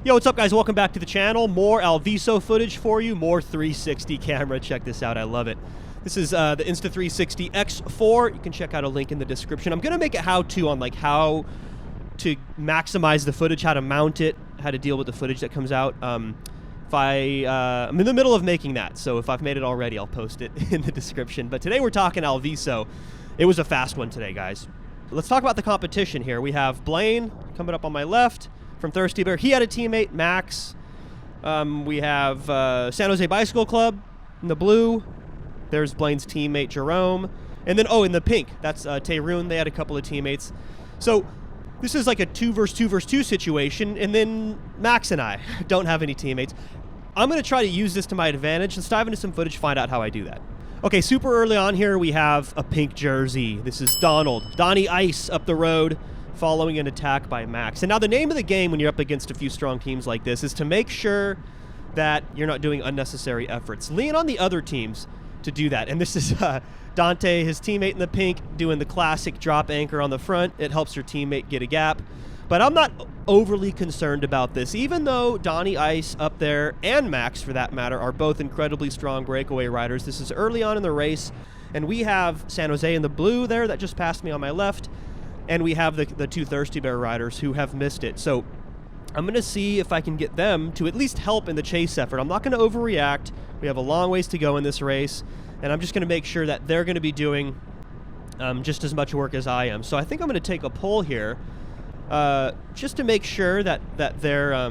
Yo, what's up guys? Welcome back to the channel. More Alviso footage for you, more 360 camera. Check this out, I love it. This is the Insta360 X4. You can check out a link in the description. I'm gonna make a how-to on like how to maximize the footage, how to mount it, how to deal with the footage that comes out. I'm in the middle of making that, so if I've made it already, I'll post it in the description. But today we're talking Alviso. It was a fast one today, guys. Let's talk about the competition here. We have Blaine coming up on my left from Thirsty Bear. He had a teammate, Max. We have San Jose Bicycle Club in the blue. There's Blaine's teammate, Jerome. And then, in the pink, that's Tayroon. They had a couple of teammates. So this is like a 2 versus 2 versus 2 situation. And then Max and I don't have any teammates. I'm going to try to use this to my advantage. Let's dive into some footage, find out how I do that. Okay, super early on here, we have a pink jersey. This is Donnie Ice up the road, following an attack by Max. And now the name of the game when you're up against a few strong teams like this is to make sure that you're not doing unnecessary efforts. Lean on the other teams to do that. And this is Dante, his teammate in the pink, doing the classic drop anchor on the front. It helps your teammate get a gap. But I'm not overly concerned about this, even though Donnie Ice up there, and Max for that matter, are both incredibly strong breakaway riders. This is early on in the race, and we have San Jose in the blue there that just passed me on my left, and we have the two Thirsty Bear riders who have missed it. So I'm going to see if I can get them to at least help in the chase effort. I'm not going to overreact. We have a long ways to go in this race, and I'm just going to make sure that they're going to be doing just as much work as I am. So I think I'm going to take a poll here just to make sure that they're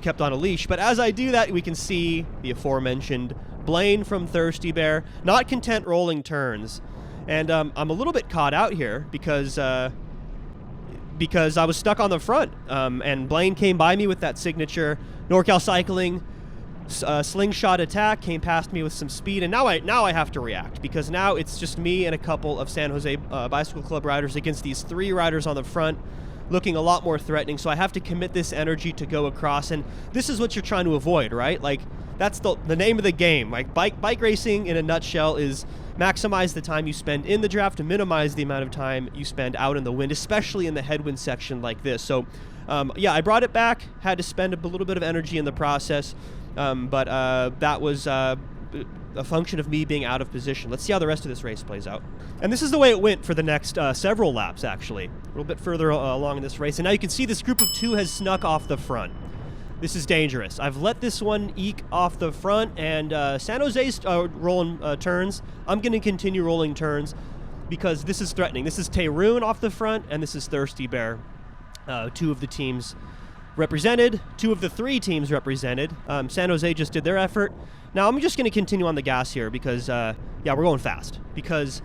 kept on a leash. But as I do that, we can see the aforementioned Blaine from Thirsty Bear, not content rolling turns. And I'm a little bit caught out here because I was stuck on the front, and Blaine came by me with that signature NorCal Cycling slingshot attack, came past me with some speed, and now I have to react, because now it's just me and a couple of San Jose Bicycle Club riders against these 3 riders on the front, looking a lot more threatening. So I have to commit this energy to go across, and this is what you're trying to avoid, right? Like, that's the name of the game. Like, bike racing in a nutshell is maximize the time you spend in the draft to minimize the amount of time you spend out in the wind, especially in the headwind section like this. So yeah, I brought it back, had to spend a little bit of energy in the process, but that was a function of me being out of position. Let's see how the rest of this race plays out. And this is the way it went for the next several laps, actually. A little bit further along in this race. And now you can see this group of 2 has snuck off the front. This is dangerous. I've let this one eke off the front, and San Jose's rolling turns. I'm going to continue rolling turns because this is threatening. This is Tayroon off the front, and this is Thirsty Bear. 2 of the teams represented, 2 of the 3 teams represented. San Jose just did their effort. Now I'm just going to continue on the gas here because, yeah, we're going fast because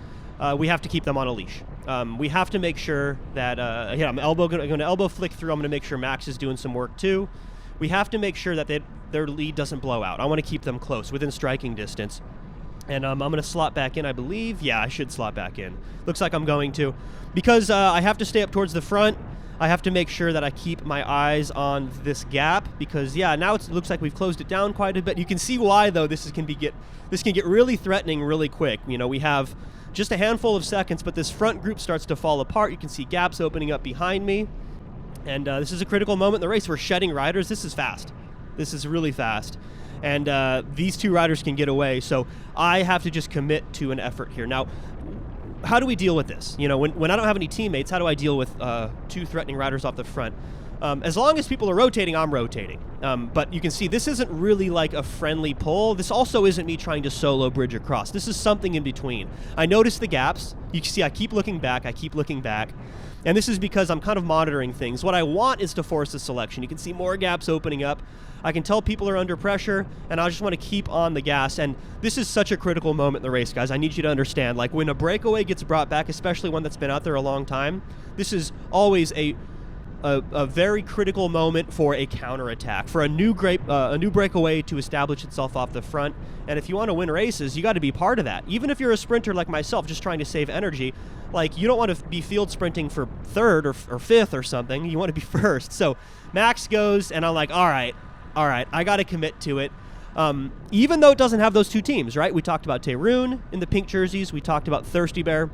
we have to keep them on a leash. We have to make sure that, yeah, I'm going to elbow flick through. I'm going to make sure Max is doing some work too. We have to make sure that their lead doesn't blow out. I want to keep them close, within striking distance. And I'm going to slot back in, I believe. Yeah, I should slot back in. Looks like I'm going to. Because I have to stay up towards the front, I have to make sure that I keep my eyes on this gap. Because, yeah, now it looks like we've closed it down quite a bit. You can see why, though, this can get really threatening really quick. You know, we have just a handful of seconds, but this front group starts to fall apart. You can see gaps opening up behind me. And this is a critical moment in the race. We're shedding riders. This is fast. This is really fast. And these 2 riders can get away. So I have to just commit to an effort here. Now, how do we deal with this? You know, when I don't have any teammates, how do I deal with 2 threatening riders off the front? As long as people are rotating, I'm rotating. But you can see this isn't really like a friendly pull. This also isn't me trying to solo bridge across. This is something in between. I notice the gaps. You can see I keep looking back. And this is because I'm kind of monitoring things. What I want is to force a selection. You can see more gaps opening up. I can tell people are under pressure, and I just want to keep on the gas. And this is such a critical moment in the race, guys. I need you to understand. Like, when a breakaway gets brought back, especially one that's been out there a long time, this is always a very critical moment for a counterattack, for a new breakaway to establish itself off the front. And if you want to win races, you got to be part of that. Even if you're a sprinter like myself, just trying to save energy, like, you don't want to be field sprinting for 3rd or 5th or something. You want to be first. So Max goes, and I'm like, all right, I got to commit to it. Even though it doesn't have those 2 teams, right? We talked about Tayroon in the pink jerseys. We talked about Thirsty Bear.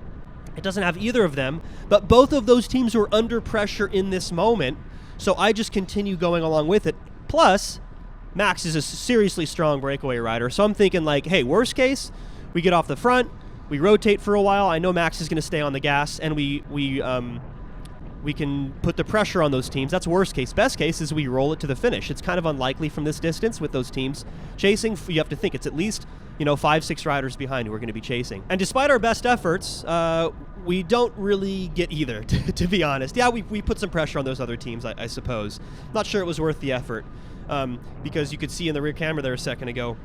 It doesn't have either of them, but both of those teams were under pressure in this moment. So I just continue going along with it. Plus, Max is a seriously strong breakaway rider. So I'm thinking like, hey, worst case, we get off the front, we rotate for a while. I know Max is going to stay on the gas, and we can put the pressure on those teams. That's worst case. Best case is we roll it to the finish. It's kind of unlikely from this distance with those teams chasing. You have to think it's at least 5-6 riders behind who are going to be chasing. And despite our best efforts, we don't really get either, to be honest. Yeah, we put some pressure on those other teams, I suppose. Not sure it was worth the effort, because you could see in the rear camera there a second ago,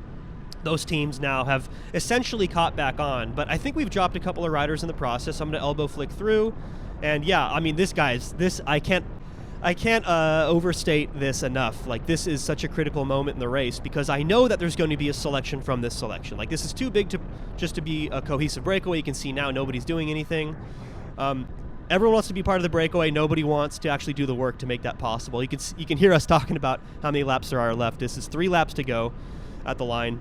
those teams now have essentially caught back on. But I think we've dropped a couple of riders in the process. I'm going to elbow flick through. And yeah, I mean, this I can't overstate this enough. Like, this is such a critical moment in the race, because I know that there's going to be a selection from this selection. Like, this is too big to be a cohesive breakaway. You can see now nobody's doing anything. Everyone wants to be part of the breakaway. Nobody wants to actually do the work to make that possible. You can hear us talking about how many laps there are left. This is 3 laps to go at the line.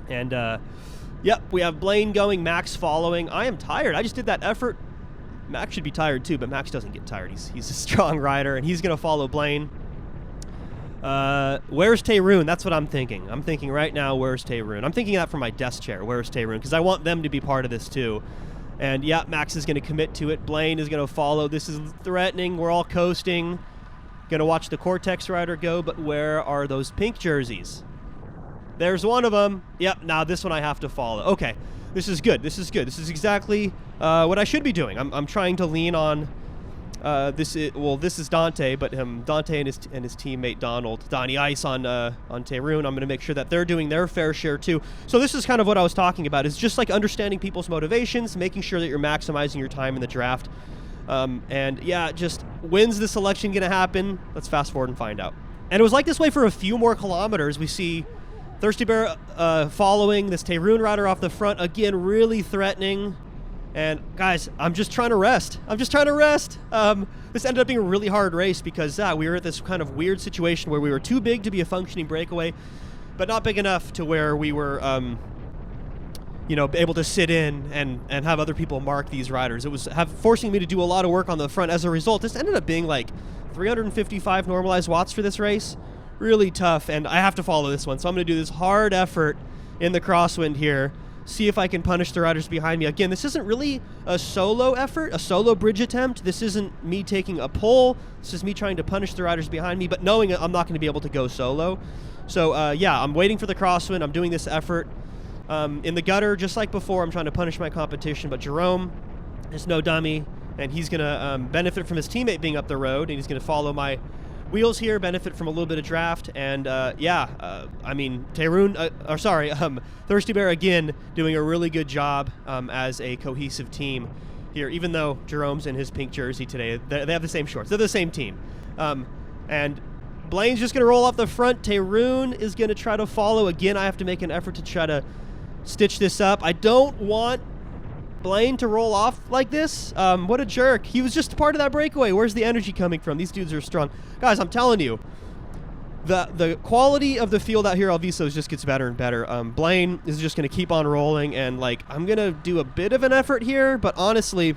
And yep, we have Blaine going, Max following. I am tired. I just did that effort. Max should be tired too, but Max doesn't get tired. He's a strong rider, and he's going to follow Blaine. Where's Tayroon? That's what I'm thinking. I'm thinking right now, where's Tayroon? I'm thinking that from my desk chair. Where's Tayroon? Because I want them to be part of this too. And yeah, Max is going to commit to it. Blaine is going to follow. This is threatening. We're all coasting. Going to watch the Cortex rider go, but where are those pink jerseys? There's one of them. Yep, now this one I have to follow. Okay, this is good. This is good. This is exactly what I should be doing. I'm trying to lean on this is Dante, but Dante and his teammate Donnie Ice on Tayroon. I'm going to make sure that they're doing their fair share too. So this is kind of what I was talking about. Is just like understanding people's motivations, making sure that you're maximizing your time in the draft. And yeah, just when's the selection going to happen? Let's fast forward and find out. And it was like this way for a few more kilometers. We see Thirsty Bear following this Tayroon rider off the front, again, really threatening. And guys, I'm just trying to rest. This ended up being a really hard race because we were at this kind of weird situation where we were too big to be a functioning breakaway, but not big enough to where we were able to sit in and have other people mark these riders. It was forcing me to do a lot of work on the front. As a result, this ended up being like 355 normalized watts for this race. Really tough, and I have to follow this one. So I'm going to do this hard effort in the crosswind here, see if I can punish the riders behind me. Again, this isn't really a solo effort, a solo bridge attempt. This isn't me taking a pull. This is me trying to punish the riders behind me, but knowing I'm not going to be able to go solo. So yeah, I'm waiting for the crosswind. I'm doing this effort. In the gutter, just like before, I'm trying to punish my competition, but Jerome is no dummy, and he's going to benefit from his teammate being up the road, and he's going to follow my wheels here, benefit from a little bit of draft, and I mean, Tayroon, Thirsty Bear again doing a really good job as a cohesive team here, even though Jerome's in his pink jersey today. They have the same shorts. They're the same team. And Blaine's just going to roll off the front. Tayroon is going to try to follow. Again, I have to make an effort to try to stitch this up. I don't want Blaine to roll off like this. What a jerk. He was just part of that breakaway. Where's the energy coming from? These dudes are strong. Guys, I'm telling you, the quality of the field out here at Alvisos just gets better and better. Blaine is just going to keep on rolling, and like I'm going to do a bit of an effort here, but honestly,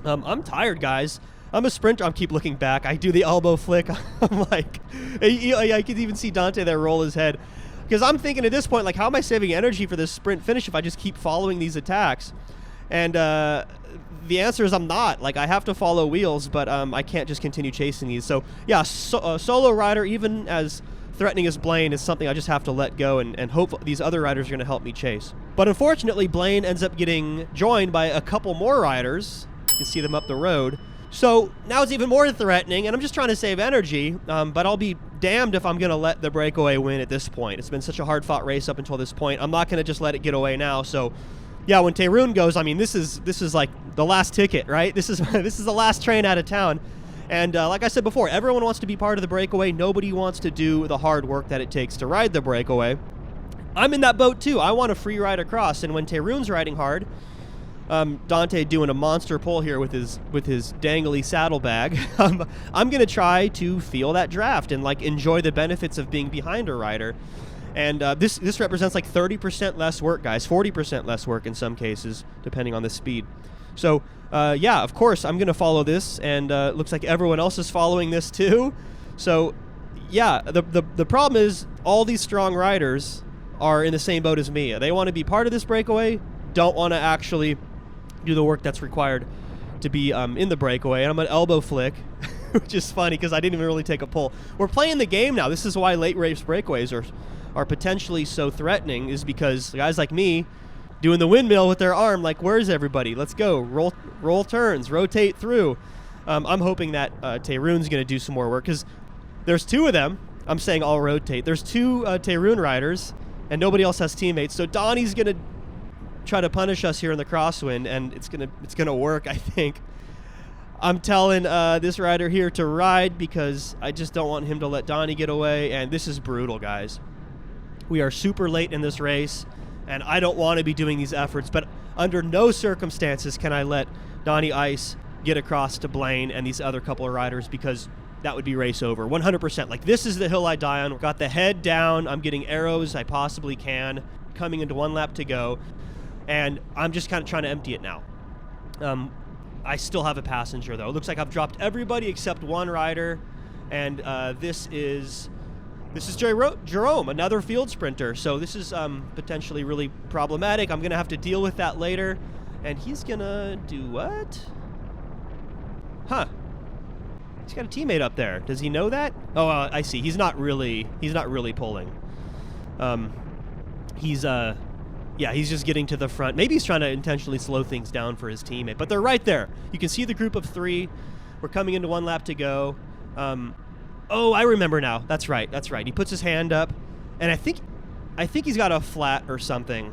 I'm tired, guys. I'm a sprinter. I keep looking back. I do the elbow flick. I'm like, I can even see Dante there roll his head. Because I'm thinking at this point, like, how am I saving energy for this sprint finish if I just keep following these attacks? And the answer is I'm not. Like, I have to follow wheels, but I can't just continue chasing these. So, yeah, solo rider, even as threatening as Blaine, is something I just have to let go and hope these other riders are going to help me chase. But unfortunately, Blaine ends up getting joined by a couple more riders. You can see them up the road. So now it's even more threatening, and I'm just trying to save energy, but I'll be damned if I'm going to let the breakaway win at this point. It's been such a hard-fought race up until this point. I'm not going to just let it get away now. So, yeah, when Tayroon goes, I mean, this is like the last ticket, right? This is the last train out of town. And like I said before, everyone wants to be part of the breakaway. Nobody wants to do the hard work that it takes to ride the breakaway. I'm in that boat, too. I want a free ride across, and when Tayroon's riding hard, Dante doing a monster pull here with his dangly saddlebag. I'm going to try to feel that draft and like enjoy the benefits of being behind a rider. And this represents like 30% less work, guys, 40% less work in some cases, depending on the speed. So, yeah, of course, I'm going to follow this, and it looks like everyone else is following this too. So, yeah, the problem is all these strong riders are in the same boat as me. They want to be part of this breakaway, don't want to actually do the work that's required to be in the breakaway. And I'm an elbow flick, which is funny because I didn't even really take a pull. We're playing the game now. This is why late race breakaways are potentially so threatening, is because guys like me doing the windmill with their arm, like, where's everybody? Let's go. Roll turns, rotate through. I'm hoping that Tayroon's going to do some more work because there's two of them. I'm saying I'll rotate. There's two Tayroon riders, and nobody else has teammates. So Donnie's going to try to punish us here in the crosswind, and it's gonna work, I think. I'm telling this rider here to ride because I just don't want him to let Donnie get away, and this is brutal, guys. We are super late in this race, and I don't want to be doing these efforts, but under no circumstances can I let Donnie Ice get across to Blaine and these other couple of riders, because that would be race over, 100%. Like, this is the hill I die on. Got the head down. I'm getting arrows I possibly can, coming into 1 lap to go. And I'm just kind of trying to empty it now. I still have a passenger, though. It looks like I've dropped everybody except one rider. And this is Jerome, another field sprinter. So this is potentially really problematic. I'm going to have to deal with that later. And he's going to do what? Huh. He's got a teammate up there. Does he know that? Oh, I see. He's not really pulling. Yeah, he's just getting to the front. Maybe he's trying to intentionally slow things down for his teammate, but they're right there. You can see the group of 3. We're coming into 1 lap to go. Oh, I remember now. That's right. He puts his hand up, and I think he's got a flat or something.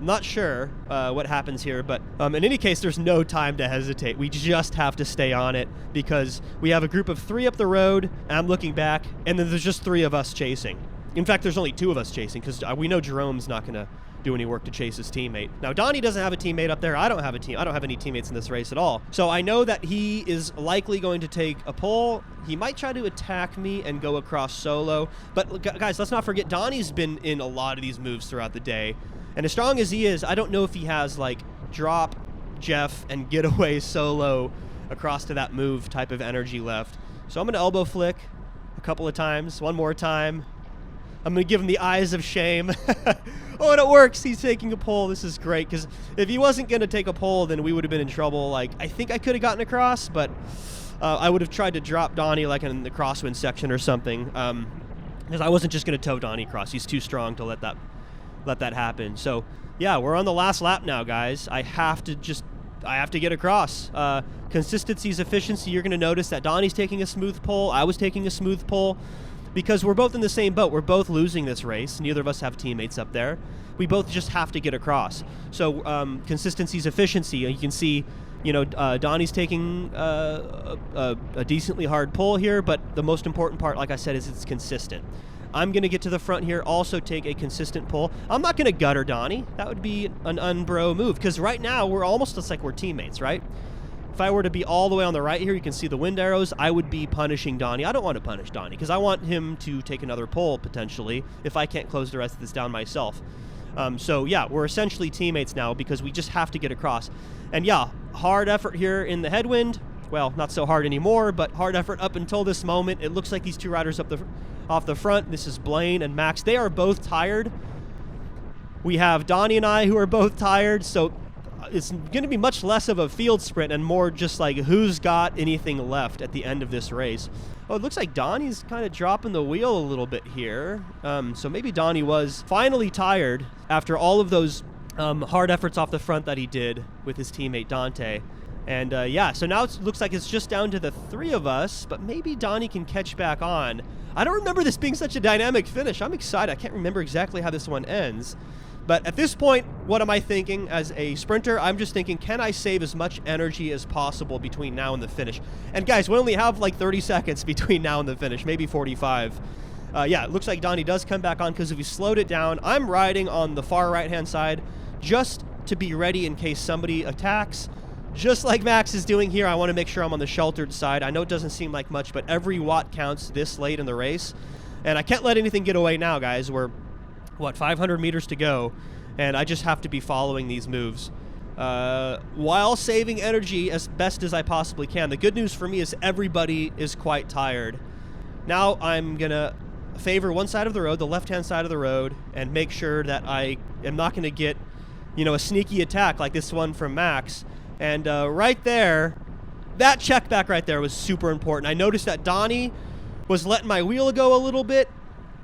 Not sure what happens here, but in any case, there's no time to hesitate. We just have to stay on it because we have a group of 3 up the road, and I'm looking back, and then there's just 3 of us chasing. In fact, there's only 2 of us chasing because we know Jerome's not going to do any work to chase his teammate. Now, Donnie doesn't have a teammate up there. I don't have any teammates in this race at all. So I know that he is likely going to take a pole. He might try to attack me and go across solo. But guys, let's not forget, Donnie's been in a lot of these moves throughout the day. And as strong as he is, I don't know if he has like drop Jeff and get away solo across to that move type of energy left. So I'm going to elbow flick a couple of times, one more time. I'm going to give him the eyes of shame. Oh, and it works. He's taking a pole. This is great, because if he wasn't going to take a pole, then we would have been in trouble. Like, I think I could have gotten across, but I would have tried to drop Donnie like in the crosswind section or something, because I wasn't just going to tow Donnie across. He's too strong to let that happen. So, yeah, we're on the last lap now, guys. I have to get across. Consistency's efficiency. You're going to notice that Donnie's taking a smooth pole. I was taking a smooth pole. Because we're both in the same boat. We're both losing this race. Neither of us have teammates up there. We both just have to get across. So consistency's efficiency. You can see, Donnie's taking a decently hard pull here, but the most important part, like I said, is it's consistent. I'm going to get to the front here, also take a consistent pull. I'm not going to gutter Donnie. That would be an unbro move, because right now we're almost just like we're teammates, right? If I were to be all the way on the right here, you can see the wind arrows, I would be punishing Donnie. I don't want to punish Donnie because I want him to take another pole potentially if I can't close the rest of this down myself. So yeah, we're essentially teammates now because we just have to get across. And yeah, hard effort here in the headwind. Well, not so hard anymore, but hard effort up until this moment. It looks like these 2 riders off the front. This is Blaine and Max. They are both tired. We have Donnie and I who are both tired, so it's going to be much less of a field sprint and more just like who's got anything left at the end of this race. Oh, it looks like Donnie's kind of dropping the wheel a little bit here. So maybe Donnie was finally tired after all of those hard efforts off the front that he did with his teammate Dante. And yeah, so now it looks like it's just down to the 3 of us, but maybe Donnie can catch back on. I don't remember this being such a dynamic finish. I'm excited. I can't remember exactly how this one ends. But at this point, what am I thinking as a sprinter? I'm just thinking, can I save as much energy as possible between now and the finish? And guys, we only have like 30 seconds between now and the finish, maybe 45. Yeah, it looks like Donnie does come back on because if we slowed it down, I'm riding on the far right-hand side just to be ready in case somebody attacks. Just like Max is doing here, I want to make sure I'm on the sheltered side. I know it doesn't seem like much, but every watt counts this late in the race. And I can't let anything get away now, guys. We're 500 meters to go, and I just have to be following these moves. while saving energy as best as I possibly can. The good news for me is everybody is quite tired. Now I'm going to favor one side of the road, the left-hand side of the road, and make sure that I am not going to get, a sneaky attack like this one from Max. And right there, that check back right there was super important. I noticed that Donnie was letting my wheel go a little bit.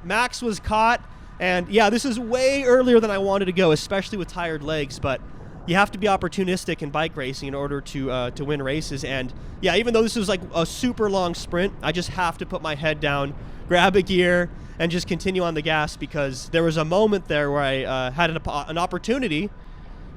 Max was caught. And yeah, this is way earlier than I wanted to go, especially with tired legs. But you have to be opportunistic in bike racing in order to win races. And yeah, even though this was like a super long sprint, I just have to put my head down, grab a gear, and just continue on the gas, because there was a moment there where I had an opportunity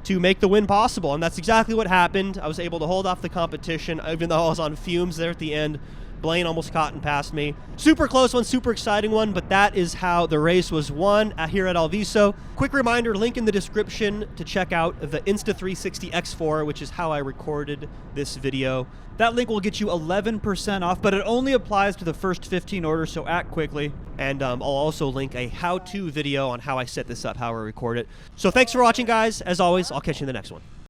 to make the win possible, and that's exactly what happened. I was able to hold off the competition, even though I was on fumes there at the end. Blaine almost caught and passed me. Super close one, super exciting one, but that is how the race was won here at Alviso. Quick reminder, link in the description to check out the Insta360 X4, which is how I recorded this video. That link will get you 11% off, but it only applies to the first 15 orders, so act quickly. And I'll also link a how-to video on how I set this up, how I record it. So thanks for watching, guys. As always, I'll catch you in the next one.